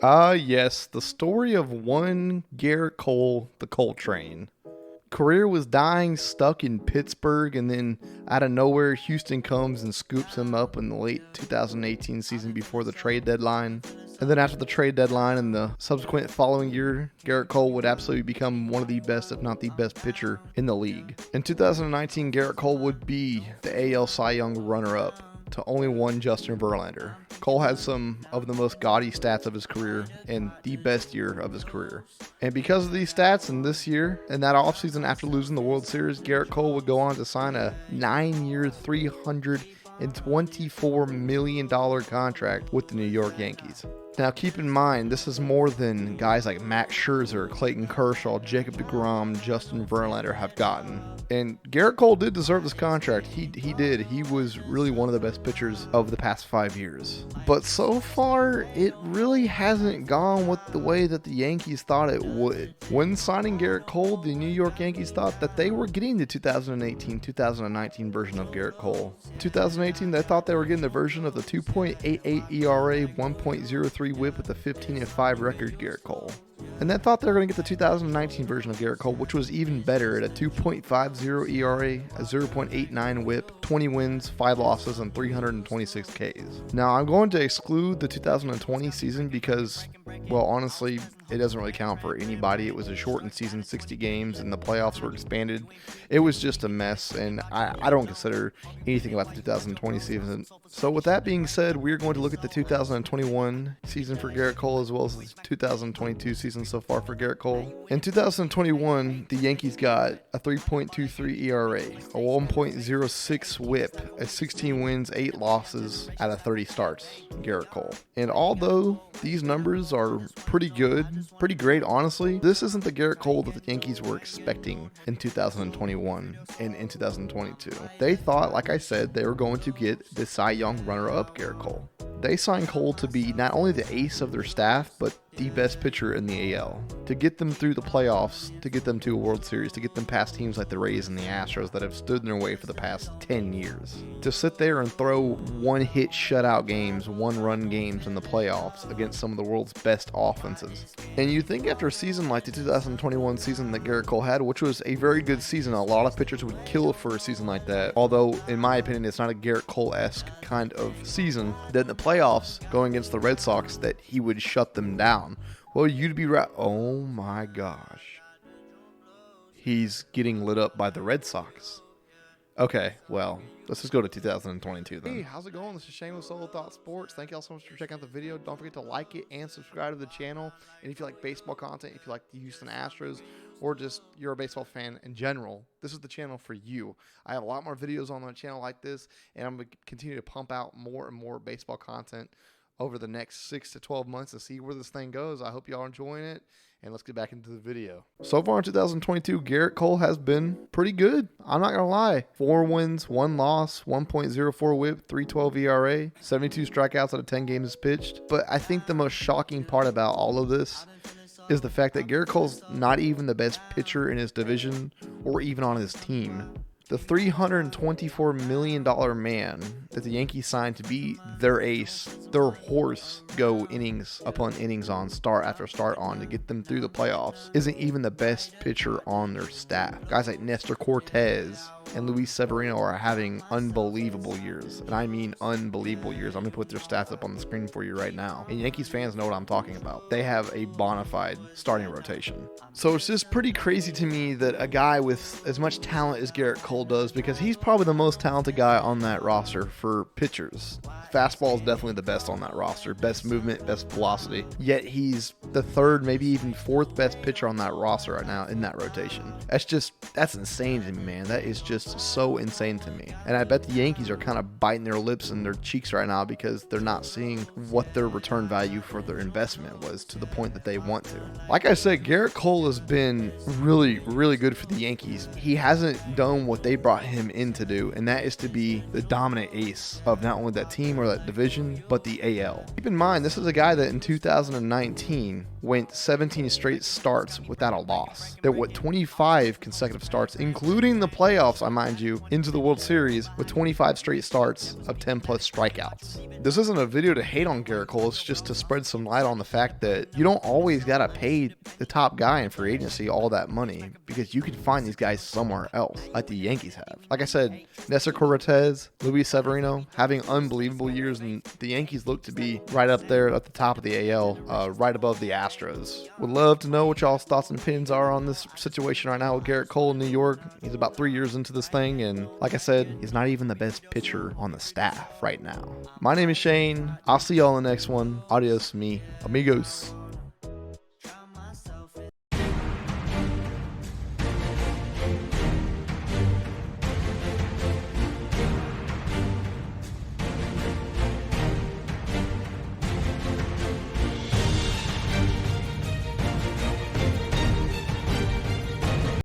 Yes, the story of one Gerrit Cole, the Cole Train. Career was dying, stuck in Pittsburgh, and then out of nowhere, Houston comes and scoops him up in the late 2018 season before the trade deadline. And then after the trade deadline and the subsequent following year, Gerrit Cole would absolutely become one of the best, if not the best pitcher in the league. In 2019, Gerrit Cole would be the AL Cy Young runner-up to only one Justin Verlander. Cole had some of the most gaudy stats of his career and the best year of his career. And because of these stats, in this year, in that offseason after losing the World Series, Gerrit Cole would go on to sign a 9-year, $324 million contract with the New York Yankees. Now keep in mind, this is more than guys like Max Scherzer, Clayton Kershaw, Jacob deGrom, Justin Verlander have gotten. And Gerrit Cole did deserve this contract. He did. He was really one of the best pitchers of the past 5 years. But so far, it really hasn't gone with the way that the Yankees thought it would. When signing Gerrit Cole, the New York Yankees thought that they were getting the 2018-2019 version of Gerrit Cole. 2018, they thought they were getting the version of the 2.88 ERA, 1.03 whip with a 15-5 record Gerrit Cole. And they thought they were going to get the 2019 version of Gerrit Cole, which was even better at a 2.50 ERA, a 0.89 whip, 20 wins, 5 losses, and 326 Ks. Now, I'm going to exclude the 2020 season because, well, honestly, it doesn't really count for anybody. It was a shortened season, 60 games, and the playoffs were expanded. It was just a mess, and I don't consider anything about the 2020 season. So with that being said, we're going to look at the 2021 season for Gerrit Cole as well as the 2022 season so far for Gerrit Cole. In 2021, the Yankees got a 3.23 ERA, a 1.06 whip, a 16 wins, 8 losses out of 30 starts, Gerrit Cole. And although these numbers are pretty good, pretty great, honestly, this isn't the Gerrit Cole that the Yankees were expecting in 2021 and in 2022. They thought, like I said, they were going to get the Cy Young runner-up Gerrit Cole. They signed Cole to be not only the ace of their staff, but the best pitcher in the AL. To get them through the playoffs, to get them to a World Series, to get them past teams like the Rays and the Astros that have stood in their way for the past 10 years. To sit there and throw one-hit shutout games, one-run games in the playoffs against some of the world's best offenses. And you think after a season like the 2021 season that Gerrit Cole had, which was a very good season, a lot of pitchers would kill for a season like that. Although, in my opinion, it's not a Gerrit Cole-esque kind of season. That in the playoffs, going against the Red Sox, that he would shut them down. Well, you'd be right. Oh my gosh. He's getting lit up by the Red Sox. Okay, well, let's just go to 2022 then. Hey, how's it going? This is Shane with Solo Thought Sports. Thank you all so much for checking out the video. Don't forget to like it and subscribe to the channel. And if you like baseball content, if you like the Houston Astros, or just you're a baseball fan in general, this is the channel for you. I have a lot more videos on my channel like this, and I'm going to continue to pump out more and more baseball content over the next 6 to 12 months to see where this thing goes. I hope y'all are enjoying it, and let's get back into the video. So far in 2022, Gerrit Cole has been pretty good. I'm not going to lie. 4 wins, 1 loss, 1.04 whip, 3.12 ERA, 72 strikeouts out of 10 games pitched. But I think the most shocking part about all of this is the fact that Gerrit Cole's not even the best pitcher in his division or even on his team. The $324 million man that the Yankees signed to be their ace, their horse, go innings upon innings on, start after start on to get them through the playoffs, isn't even the best pitcher on their staff. Guys like Nestor Cortez and Luis Severino are having unbelievable years. And I mean unbelievable years. I'm going to put their stats up on the screen for you right now. And Yankees fans know what I'm talking about. They have a bona fide starting rotation. So it's just pretty crazy to me that a guy with as much talent as Gerrit Cole does, because he's probably the most talented guy on that roster for pitchers. Fastball is definitely the best on that roster. Best movement, best velocity. Yet he's the 3rd, maybe even 4th best pitcher on that roster right now in that rotation. That's insane to me, man. That is just so insane to me. And I bet the Yankees are kind of biting their lips and their cheeks right now because they're not seeing what their return value for their investment was to the point that they want to. Like I said, Gerrit Cole has been really, really good for the Yankees. He hasn't done what they brought him in to do, and that is to be the dominant ace face of not only that team or that division, but the AL. Keep in mind, this is a guy that in 2019 went 17 straight starts without a loss. There were 25 consecutive starts, including the playoffs, I mind you, into the World Series with 25 straight starts of 10 plus strikeouts. This isn't a video to hate on Gerrit Cole, it's just to spread some light on the fact that you don't always gotta pay the top guy in free agency all that money, because you can find these guys somewhere else, like the Yankees have. Like I said, Nestor Cortez, Luis Severino having unbelievable years, and the Yankees look to be right up there at the top of the AL, right above the Astros. Would love to know what y'all's thoughts and opinions are on this situation right now with Gerrit Cole in New York. He's about 3 years into this thing, and like I said, he's not even the best pitcher on the staff right now. My name is Shane. I'll see y'all in the next one. Adios, mi amigos.